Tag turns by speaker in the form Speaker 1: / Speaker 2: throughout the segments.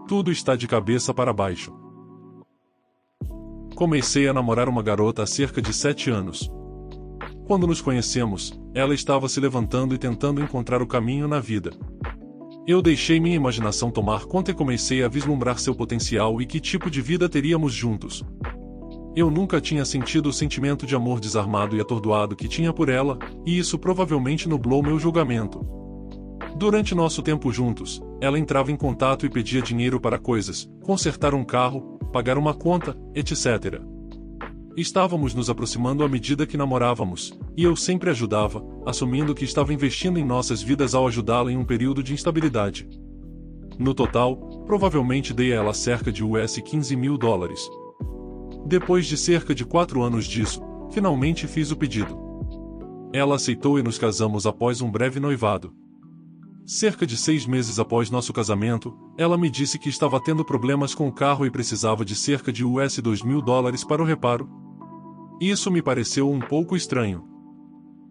Speaker 1: Tudo está de cabeça para baixo. Comecei a namorar uma garota há cerca de 7 anos. Quando nos conhecemos, ela estava se levantando e tentando encontrar o caminho na vida. Eu deixei minha imaginação tomar conta e comecei a vislumbrar seu potencial e que tipo de vida teríamos juntos. Eu nunca tinha sentido o sentimento de amor desarmado e atordoado que tinha por ela, e isso provavelmente nublou meu julgamento. Durante nosso tempo juntos, ela entrava em contato e pedia dinheiro para coisas, consertar um carro, pagar uma conta, etc. Estávamos nos aproximando à medida que namorávamos, e eu sempre ajudava, assumindo que estava investindo em nossas vidas ao ajudá-la em um período de instabilidade. No total, provavelmente dei a ela cerca de US$ 15.000. Depois de cerca de 4 anos disso, finalmente fiz o pedido. Ela aceitou e nos casamos após um breve noivado. Cerca de 6 meses após nosso casamento, ela me disse que estava tendo problemas com o carro e precisava de cerca de US$ 2.000 para o reparo. Isso me pareceu um pouco estranho.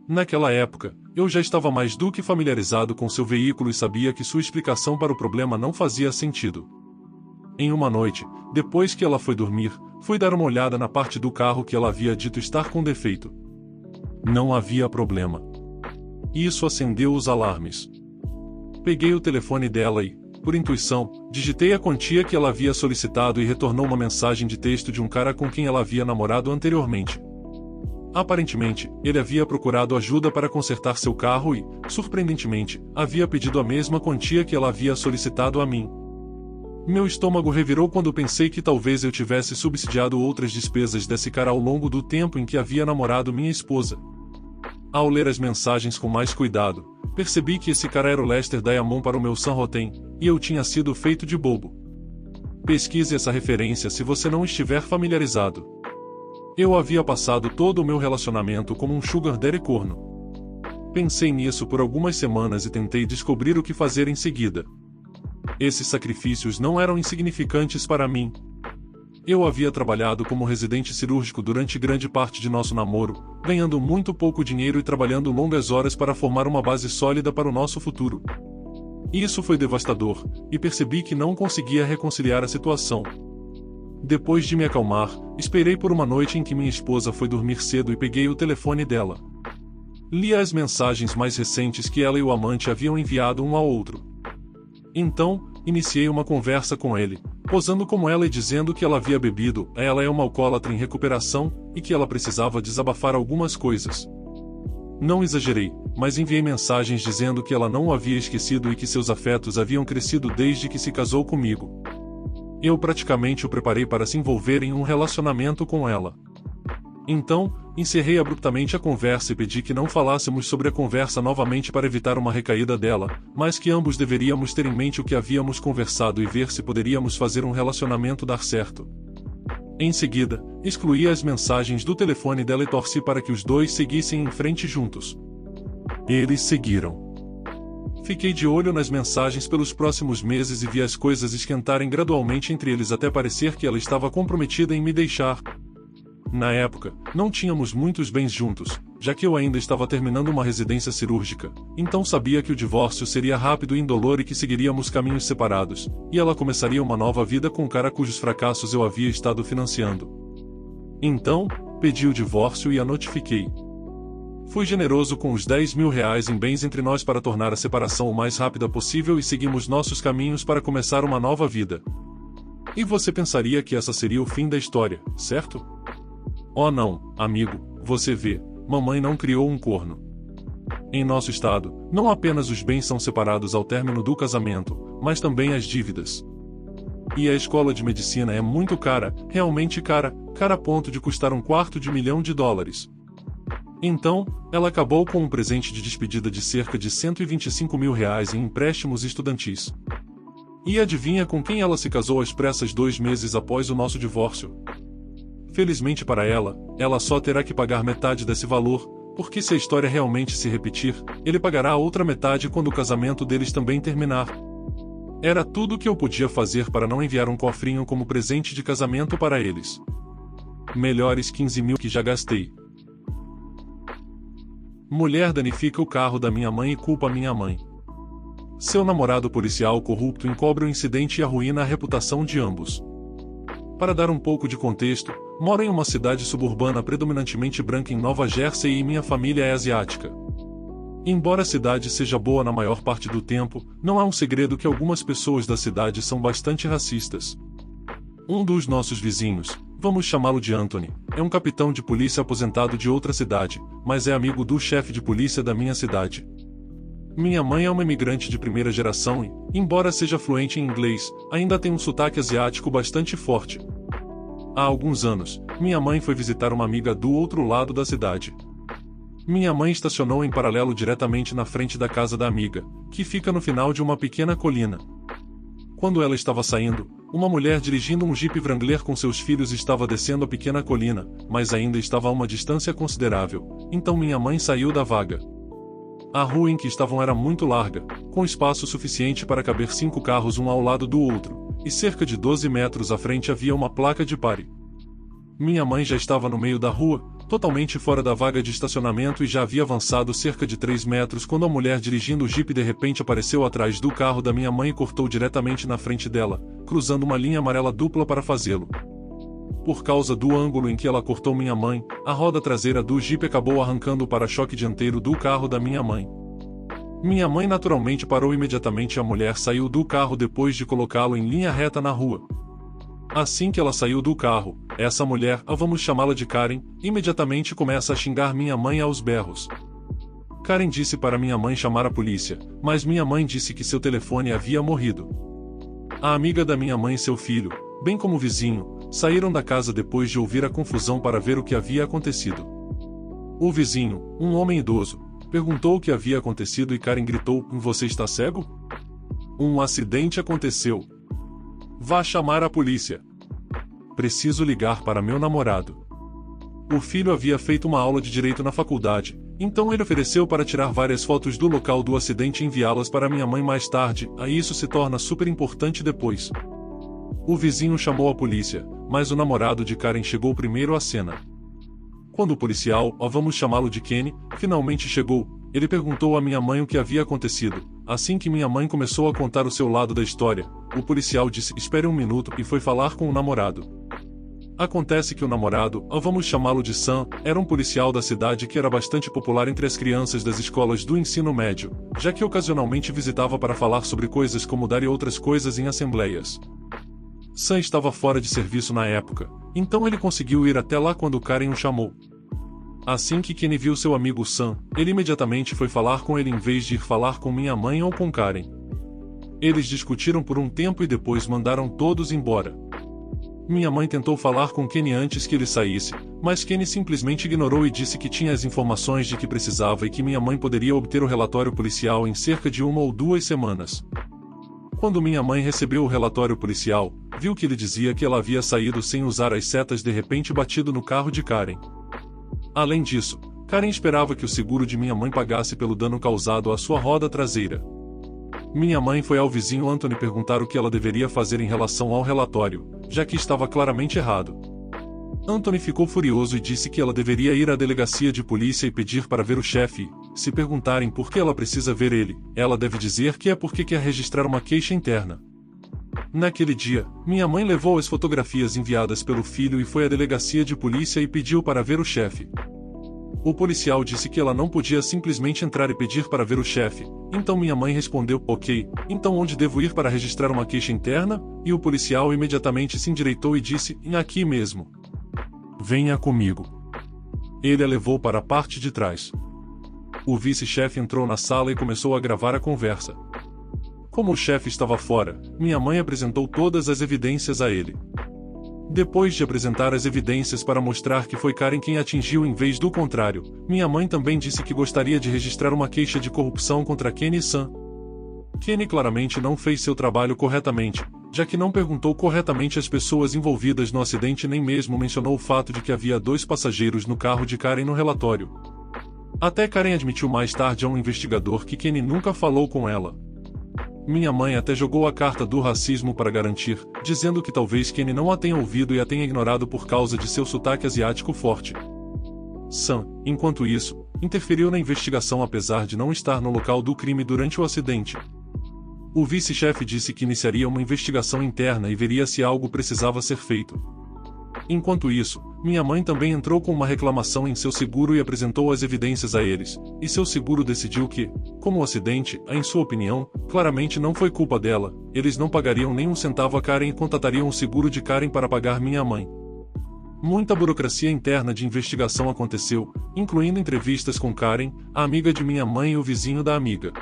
Speaker 1: Naquela época, eu já estava mais do que familiarizado com seu veículo e sabia que sua explicação para o problema não fazia sentido. Em uma noite, depois que ela foi dormir, fui dar uma olhada na parte do carro que ela havia dito estar com defeito. Não havia problema. Isso acendeu os alarmes. Peguei o telefone dela e, por intuição, digitei a quantia que ela havia solicitado e retornou uma mensagem de texto de um cara com quem ela havia namorado anteriormente. Aparentemente, ele havia procurado ajuda para consertar seu carro e, surpreendentemente, havia pedido a mesma quantia que ela havia solicitado a mim. Meu estômago revirou quando pensei que talvez eu tivesse subsidiado outras despesas desse cara ao longo do tempo em que havia namorado minha esposa. Ao ler as mensagens com mais cuidado, percebi que esse cara era o Lester Diamond para o meu Sanrotem, e eu tinha sido feito de bobo. Pesquise essa referência se você não estiver familiarizado. Eu havia passado todo o meu relacionamento como um sugar daddy corno. Pensei nisso por algumas semanas e tentei descobrir o que fazer em seguida. Esses sacrifícios não eram insignificantes para mim. Eu havia trabalhado como residente cirúrgico durante grande parte de nosso namoro, ganhando muito pouco dinheiro e trabalhando longas horas para formar uma base sólida para o nosso futuro. Isso foi devastador, e percebi que não conseguia reconciliar a situação. Depois de me acalmar, esperei por uma noite em que minha esposa foi dormir cedo e peguei o telefone dela. Li as mensagens mais recentes que ela e o amante haviam enviado um ao outro. Então, iniciei uma conversa com ele, posando como ela e dizendo que ela havia bebido, ela é uma alcoólatra em recuperação, e que ela precisava desabafar algumas coisas. Não exagerei, mas enviei mensagens dizendo que ela não o havia esquecido e que seus afetos haviam crescido desde que se casou comigo. Eu praticamente o preparei para se envolver em um relacionamento com ela. Então, encerrei abruptamente a conversa e pedi que não falássemos sobre a conversa novamente para evitar uma recaída dela, mas que ambos deveríamos ter em mente o que havíamos conversado e ver se poderíamos fazer um relacionamento dar certo. Em seguida, excluí as mensagens do telefone dela e torci para que os dois seguissem em frente juntos. Eles seguiram. Fiquei de olho nas mensagens pelos próximos meses e vi as coisas esquentarem gradualmente entre eles até parecer que ela estava comprometida em me deixar. Na época, não tínhamos muitos bens juntos, já que eu ainda estava terminando uma residência cirúrgica, então sabia que o divórcio seria rápido e indolor e que seguiríamos caminhos separados, e ela começaria uma nova vida com um cara cujos fracassos eu havia estado financiando. Então, pedi o divórcio e a notifiquei. Fui generoso com os R$ 10.000 em bens entre nós para tornar a separação o mais rápida possível e seguimos nossos caminhos para começar uma nova vida. E você pensaria que essa seria o fim da história, certo? Oh não, amigo, você vê, mamãe não criou um corno. Em nosso estado, não apenas os bens são separados ao término do casamento, mas também as dívidas. E a escola de medicina é muito cara, realmente cara a ponto de custar $250.000. Então, ela acabou com um presente de despedida de cerca de R$ 125.000 em empréstimos estudantis. E adivinha com quem ela se casou às pressas 2 meses após o nosso divórcio? Felizmente para ela, ela só terá que pagar metade desse valor, porque se a história realmente se repetir, ele pagará a outra metade quando o casamento deles também terminar. Era tudo o que eu podia fazer para não enviar um cofrinho como presente de casamento para eles. Melhores 15.000 que já gastei. Mulher danifica o carro da minha mãe e culpa minha mãe. seu namorado policial corrupto encobre o incidente e arruína a reputação de ambos. Para dar um pouco de contexto, moro em uma cidade suburbana predominantemente branca em Nova Jersey e minha família é asiática. Embora a cidade seja boa na maior parte do tempo, não é um segredo que algumas pessoas da cidade são bastante racistas. Um dos nossos vizinhos, vamos chamá-lo de Anthony, é um capitão de polícia aposentado de outra cidade, mas é amigo do chefe de polícia da minha cidade. Minha mãe é uma imigrante de primeira geração e, embora seja fluente em inglês, ainda tem um sotaque asiático bastante forte. Há alguns anos, minha mãe foi visitar uma amiga do outro lado da cidade. Minha mãe estacionou em paralelo diretamente na frente da casa da amiga, que fica no final de uma pequena colina. Quando ela estava saindo, uma mulher dirigindo um Jeep Wrangler com seus filhos estava descendo a pequena colina, mas ainda estava a uma distância considerável, então minha mãe saiu da vaga. A rua em que estavam era muito larga, com espaço suficiente para caber 5 carros um ao lado do outro, e cerca de 12 metros à frente havia uma placa de pare. Minha mãe já estava no meio da rua, totalmente fora da vaga de estacionamento e já havia avançado cerca de 3 metros quando a mulher dirigindo o Jeep de repente apareceu atrás do carro da minha mãe e cortou diretamente na frente dela, cruzando uma linha amarela dupla para fazê-lo. Por causa do ângulo em que ela cortou minha mãe, a roda traseira do Jeep acabou arrancando o para-choque dianteiro do carro da minha mãe. Minha mãe naturalmente parou imediatamente e a mulher saiu do carro depois de colocá-lo em linha reta na rua. Assim que ela saiu do carro, essa mulher, vamos chamá-la de Karen, imediatamente começa a xingar minha mãe aos berros. Karen disse para minha mãe chamar a polícia, mas minha mãe disse que seu telefone havia morrido. A amiga da minha mãe e seu filho, bem como o vizinho, saíram da casa depois de ouvir a confusão para ver o que havia acontecido. O vizinho, um homem idoso, perguntou o que havia acontecido e Karen gritou: "Você está cego? Um acidente aconteceu. Vá chamar a polícia. Preciso ligar para meu namorado." O filho havia feito uma aula de direito na faculdade, então ele ofereceu para tirar várias fotos do local do acidente e enviá-las para minha mãe mais tarde, aí isso se torna super importante depois. O vizinho chamou a polícia, mas o namorado de Karen chegou primeiro à cena. Quando o policial, vamos chamá-lo de Kenny, finalmente chegou, ele perguntou à minha mãe o que havia acontecido. Assim que minha mãe começou a contar o seu lado da história, o policial disse: "Espere um minuto" e foi falar com o namorado. Acontece que o namorado, vamos chamá-lo de Sam, era um policial da cidade que era bastante popular entre as crianças das escolas do ensino médio, já que ocasionalmente visitava para falar sobre coisas como dar e outras coisas em assembleias. Sam estava fora de serviço na época, então ele conseguiu ir até lá quando Karen o chamou. Assim que Kenny viu seu amigo Sam, ele imediatamente foi falar com ele em vez de ir falar com minha mãe ou com Karen. Eles discutiram por um tempo e depois mandaram todos embora. Minha mãe tentou falar com Kenny antes que ele saísse, mas Kenny simplesmente ignorou e disse que tinha as informações de que precisava e que minha mãe poderia obter o relatório policial em cerca de 1 ou 2 semanas. Quando minha mãe recebeu o relatório policial, viu que ele dizia que ela havia saído sem usar as setas de repente batido no carro de Karen. Além disso, Karen esperava que o seguro de minha mãe pagasse pelo dano causado à sua roda traseira. Minha mãe foi ao vizinho Anthony perguntar o que ela deveria fazer em relação ao relatório, já que estava claramente errado. Anthony ficou furioso e disse que ela deveria ir à delegacia de polícia e pedir para ver o chefe. Se perguntarem por que ela precisa ver ele, ela deve dizer que é porque quer registrar uma queixa interna. Naquele dia, minha mãe levou as fotografias enviadas pelo filho e foi à delegacia de polícia e pediu para ver o chefe. O policial disse que ela não podia simplesmente entrar e pedir para ver o chefe, então minha mãe respondeu: "Ok, então onde devo ir para registrar uma queixa interna?" E o policial imediatamente se endireitou e disse: "Aqui mesmo. Venha comigo." Ele a levou para a parte de trás. O vice-chefe entrou na sala e começou a gravar a conversa. Como o chefe estava fora, minha mãe apresentou todas as evidências a ele. Depois de apresentar as evidências para mostrar que foi Karen quem atingiu em vez do contrário, minha mãe também disse que gostaria de registrar uma queixa de corrupção contra Kenny e Sam. Kenny claramente não fez seu trabalho corretamente, já que não perguntou corretamente às pessoas envolvidas no acidente nem mesmo mencionou o fato de que havia 2 passageiros no carro de Karen no relatório. Até Karen admitiu mais tarde a um investigador que Kenny nunca falou com ela. Minha mãe até jogou a carta do racismo para garantir, dizendo que talvez Kenny não a tenha ouvido e a tenha ignorado por causa de seu sotaque asiático forte. Sam, enquanto isso, interferiu na investigação apesar de não estar no local do crime durante o acidente. O vice-chefe disse que iniciaria uma investigação interna e veria se algo precisava ser feito. Enquanto isso, minha mãe também entrou com uma reclamação em seu seguro e apresentou as evidências a eles, e seu seguro decidiu que, como o acidente, em sua opinião, claramente não foi culpa dela, eles não pagariam nem um centavo a Karen e contatariam o seguro de Karen para pagar minha mãe. Muita burocracia interna de investigação aconteceu, incluindo entrevistas com Karen, a amiga de minha mãe e o vizinho da amiga.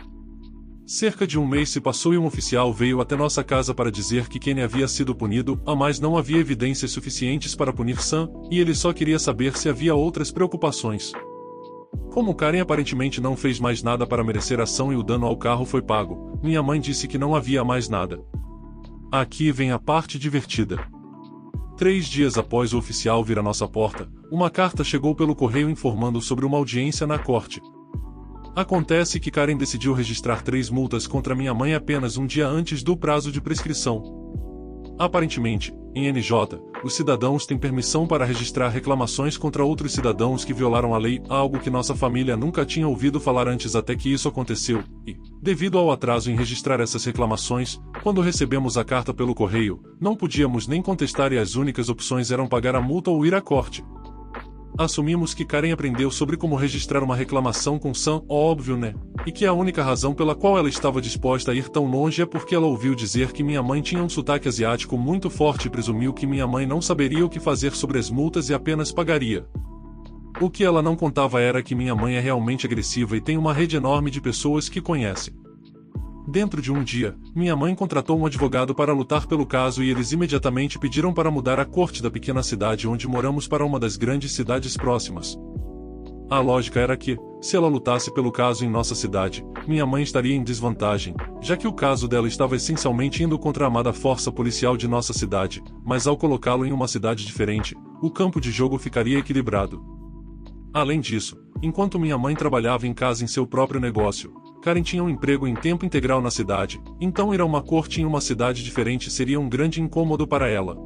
Speaker 1: Cerca de um mês se passou e um oficial veio até nossa casa para dizer que Kenny havia sido punido, mas não havia evidências suficientes para punir Sam, e ele só queria saber se havia outras preocupações. Como Karen aparentemente não fez mais nada para merecer a ação e o dano ao carro foi pago, minha mãe disse que não havia mais nada. Aqui vem a parte divertida. 3 dias após o oficial vir à nossa porta, uma carta chegou pelo correio informando sobre uma audiência na corte. Acontece que Karen decidiu registrar 3 multas contra minha mãe apenas um dia antes do prazo de prescrição. Aparentemente, em NJ, os cidadãos têm permissão para registrar reclamações contra outros cidadãos que violaram a lei, algo que nossa família nunca tinha ouvido falar antes até que isso aconteceu, e, devido ao atraso em registrar essas reclamações, quando recebemos a carta pelo correio, não podíamos nem contestar e as únicas opções eram pagar a multa ou ir à corte. Assumimos que Karen aprendeu sobre como registrar uma reclamação com Sam, óbvio né? E que a única razão pela qual ela estava disposta a ir tão longe é porque ela ouviu dizer que minha mãe tinha um sotaque asiático muito forte e presumiu que minha mãe não saberia o que fazer sobre as multas e apenas pagaria. O que ela não contava era que minha mãe é realmente agressiva e tem uma rede enorme de pessoas que conhece. Dentro de um dia, minha mãe contratou um advogado para lutar pelo caso e eles imediatamente pediram para mudar a corte da pequena cidade onde moramos para uma das grandes cidades próximas. A lógica era que, se ela lutasse pelo caso em nossa cidade, minha mãe estaria em desvantagem, já que o caso dela estava essencialmente indo contra a amada força policial de nossa cidade, mas ao colocá-lo em uma cidade diferente, o campo de jogo ficaria equilibrado. Além disso, enquanto minha mãe trabalhava em casa em seu próprio negócio, Karen tinha um emprego em tempo integral na cidade, então ir a uma corte em uma cidade diferente seria um grande incômodo para ela.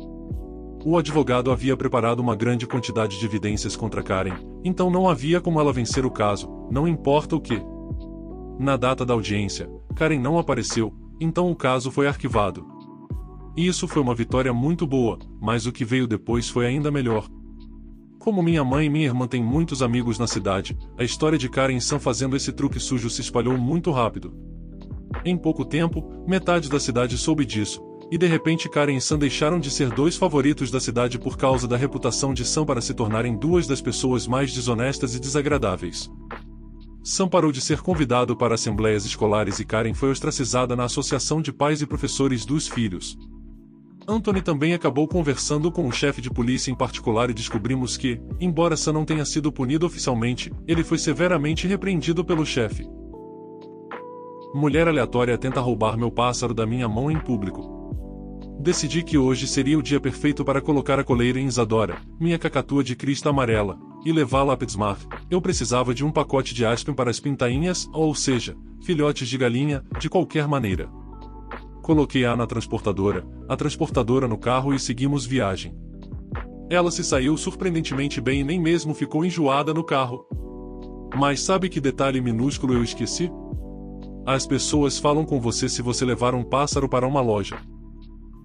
Speaker 1: O advogado havia preparado uma grande quantidade de evidências contra Karen, então não havia como ela vencer o caso, não importa o que. Na data da audiência, Karen não apareceu, então o caso foi arquivado. Isso foi uma vitória muito boa, mas o que veio depois foi ainda melhor. Como minha mãe e minha irmã têm muitos amigos na cidade, a história de Karen e Sam fazendo esse truque sujo se espalhou muito rápido. Em pouco tempo, metade da cidade soube disso, e de repente Karen e Sam deixaram de ser 2 favoritos da cidade por causa da reputação de Sam para se tornarem 2 das pessoas mais desonestas e desagradáveis. Sam parou de ser convidado para assembleias escolares e Karen foi ostracizada na associação de pais e professores dos filhos. Anthony também acabou conversando com o chefe de polícia em particular e descobrimos que, embora Sam não tenha sido punido oficialmente, ele foi severamente repreendido pelo chefe. Mulher aleatória tenta roubar meu pássaro da minha mão em público. Decidi que hoje seria o dia perfeito para colocar a coleira em Isadora, minha cacatua de crista amarela, e levá-la a PetSmart. Eu precisava de um pacote de Aspen para as pintainhas, ou seja, filhotes de galinha, de qualquer maneira. Coloquei-a na transportadora, a transportadora no carro e seguimos viagem. Ela se saiu surpreendentemente bem e nem mesmo ficou enjoada no carro. Mas sabe que detalhe minúsculo eu esqueci? As pessoas falam com você se você levar um pássaro para uma loja.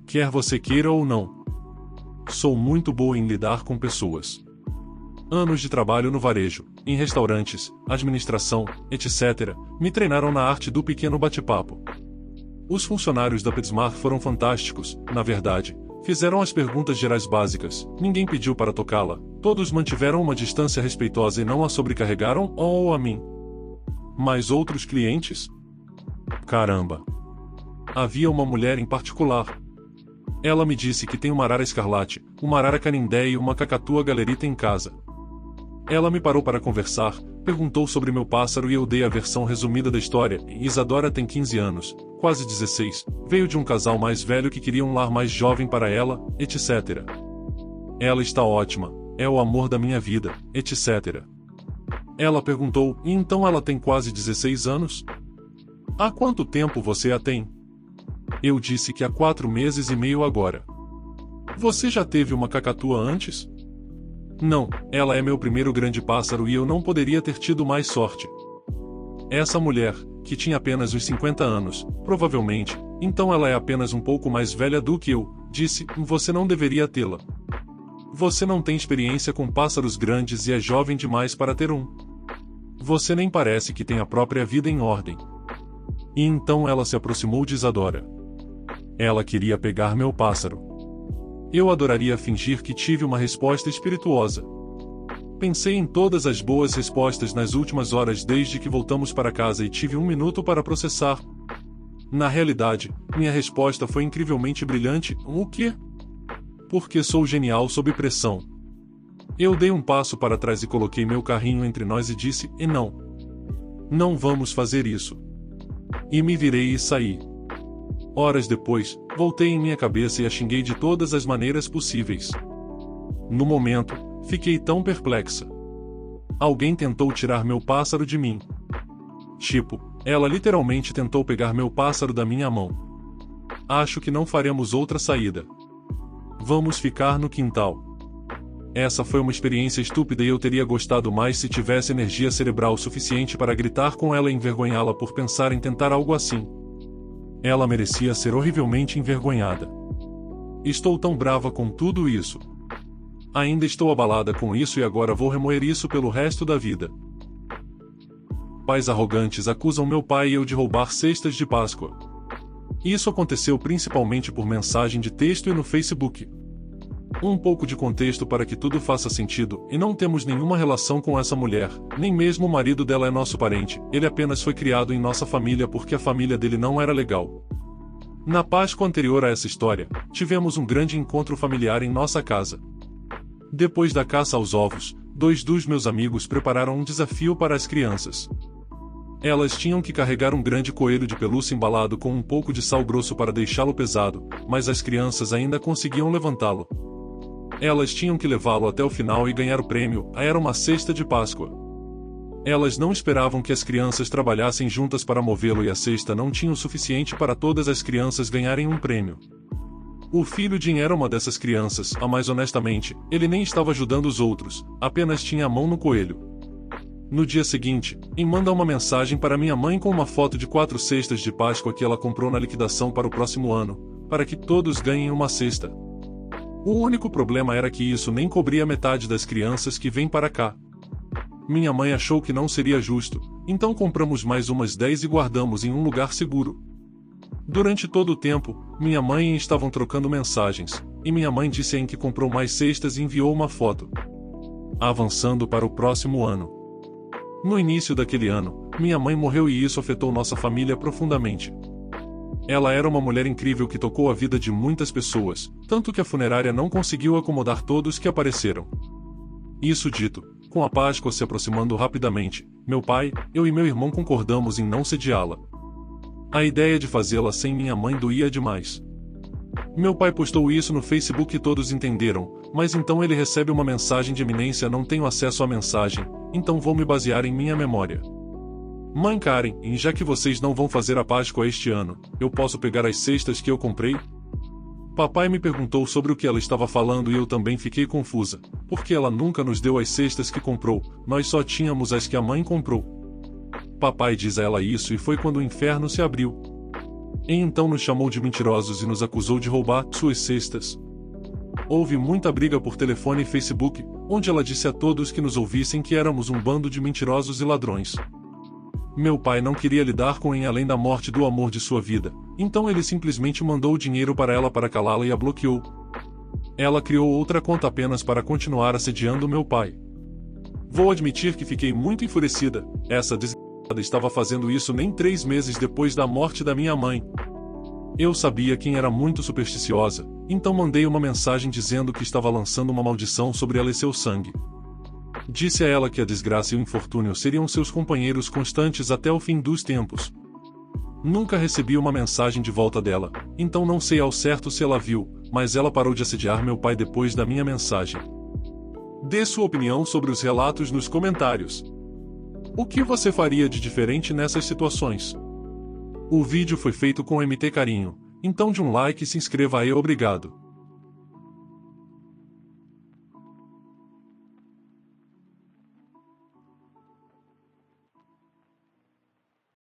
Speaker 1: Quer você queira ou não. Sou muito boa em lidar com pessoas. Anos de trabalho no varejo, em restaurantes, administração, etc., me treinaram na arte do pequeno bate-papo. Os funcionários da PetSmart foram fantásticos, na verdade. Fizeram as perguntas gerais básicas, ninguém pediu para tocá-la, todos mantiveram uma distância respeitosa e não a sobrecarregaram ou a mim. Mas outros clientes? Caramba! Havia uma mulher em particular. Ela me disse que tem uma arara escarlate, uma arara canindé e uma cacatua galerita em casa. Ela me parou para conversar, perguntou sobre meu pássaro e eu dei a versão resumida da história. Isadora tem 15 anos, quase 16, veio de um casal mais velho que queria um lar mais jovem para ela, etc. Ela está ótima, é o amor da minha vida, etc. Ela perguntou, e então ela tem quase 16 anos? Há quanto tempo você a tem? Eu disse que há 4 meses e meio agora. Você já teve uma cacatua antes? Não, ela é meu primeiro grande pássaro e eu não poderia ter tido mais sorte. Essa mulher, que tinha apenas uns 50 anos, provavelmente, então ela é apenas um pouco mais velha do que eu, disse, você não deveria tê-la. Você não tem experiência com pássaros grandes e é jovem demais para ter um. Você nem parece que tem a própria vida em ordem. E então ela se aproximou de Isadora. Ela queria pegar meu pássaro. Eu adoraria fingir que tive uma resposta espirituosa. Pensei em todas as boas respostas nas últimas horas desde que voltamos para casa e tive um minuto para processar. Na realidade, minha resposta foi incrivelmente brilhante. O quê? Porque sou genial sob pressão. Eu dei um passo para trás e coloquei meu carrinho entre nós e disse, e não. Não vamos fazer isso. E me virei e saí. Horas depois, voltei em minha cabeça e a xinguei de todas as maneiras possíveis. No momento, fiquei tão perplexa. Alguém tentou tirar meu pássaro de mim. Tipo, ela literalmente tentou pegar meu pássaro da minha mão. Acho que não faremos outra saída. Vamos ficar no quintal. Essa foi uma experiência estúpida e eu teria gostado mais se tivesse energia cerebral suficiente para gritar com ela e envergonhá-la por pensar em tentar algo assim. Ela merecia ser horrivelmente envergonhada. Estou tão brava com tudo isso. Ainda estou abalada com isso e agora vou remoer isso pelo resto da vida. Pais arrogantes acusam meu pai e eu de roubar cestas de Páscoa. Isso aconteceu principalmente por mensagem de texto e no Facebook. Um pouco de contexto para que tudo faça sentido, e não temos nenhuma relação com essa mulher, nem mesmo o marido dela é nosso parente, ele apenas foi criado em nossa família porque a família dele não era legal. Na Páscoa anterior a essa história, tivemos um grande encontro familiar em nossa casa. Depois da caça aos ovos, 2 dos meus amigos prepararam um desafio para as crianças. Elas tinham que carregar um grande coelho de pelúcia embalado com um pouco de sal grosso para deixá-lo pesado, mas as crianças ainda conseguiam levantá-lo. Elas tinham que levá-lo até o final e ganhar o prêmio, era uma cesta de Páscoa. Elas não esperavam que as crianças trabalhassem juntas para movê-lo e a cesta não tinha o suficiente para todas as crianças ganharem um prêmio. O filho Jim era uma dessas crianças, mas honestamente, ele nem estava ajudando os outros, apenas tinha a mão no coelho. No dia seguinte, Jim manda uma mensagem para minha mãe com uma foto de 4 cestas de Páscoa que ela comprou na liquidação para o próximo ano, para que todos ganhem uma cesta. O único problema era que isso nem cobria metade das crianças que vêm para cá. Minha mãe achou que não seria justo, então compramos mais umas 10 e guardamos em um lugar seguro. Durante todo o tempo, minha mãe e Jim estavam trocando mensagens, e minha mãe disse a Jim que comprou mais cestas e enviou uma foto. Avançando para o próximo ano. No início daquele ano, minha mãe morreu e isso afetou nossa família profundamente. Ela era uma mulher incrível que tocou a vida de muitas pessoas, tanto que a funerária não conseguiu acomodar todos que apareceram. Isso dito, com a Páscoa se aproximando rapidamente, meu pai, eu e meu irmão concordamos em não sediá-la. A ideia de fazê-la sem minha mãe doía demais. Meu pai postou isso no Facebook e todos entenderam, mas então ele recebe uma mensagem de eminência: não tenho acesso à mensagem, então vou me basear em minha memória. Mãe Karen, e já que vocês não vão fazer a Páscoa este ano, eu posso pegar as cestas que eu comprei? Papai me perguntou sobre o que ela estava falando e eu também fiquei confusa, porque ela nunca nos deu as cestas que comprou, nós só tínhamos as que a mãe comprou. Papai diz a ela isso e foi quando o inferno se abriu. E então nos chamou de mentirosos e nos acusou de roubar suas cestas. Houve muita briga por telefone e Facebook, onde ela disse a todos que nos ouvissem que éramos um bando de mentirosos e ladrões. Meu pai não queria lidar com Jim além da morte do amor de sua vida, então ele simplesmente mandou o dinheiro para ela para calá-la e a bloqueou. Ela criou outra conta apenas para continuar assediando meu pai. Vou admitir que fiquei muito enfurecida, essa desgraçada estava fazendo isso nem 3 meses depois da morte da minha mãe. Eu sabia que Jim era muito supersticiosa, então mandei uma mensagem dizendo que estava lançando uma maldição sobre ela e seu sangue. Disse a ela que a desgraça e o infortúnio seriam seus companheiros constantes até o fim dos tempos. Nunca recebi uma mensagem de volta dela, então não sei ao certo se ela viu, mas ela parou de assediar meu pai depois da minha mensagem. Dê sua opinião sobre os relatos nos comentários. O que você faria de diferente nessas situações? O vídeo foi feito com MT Carinho, então de um like e se inscreva aí, obrigado.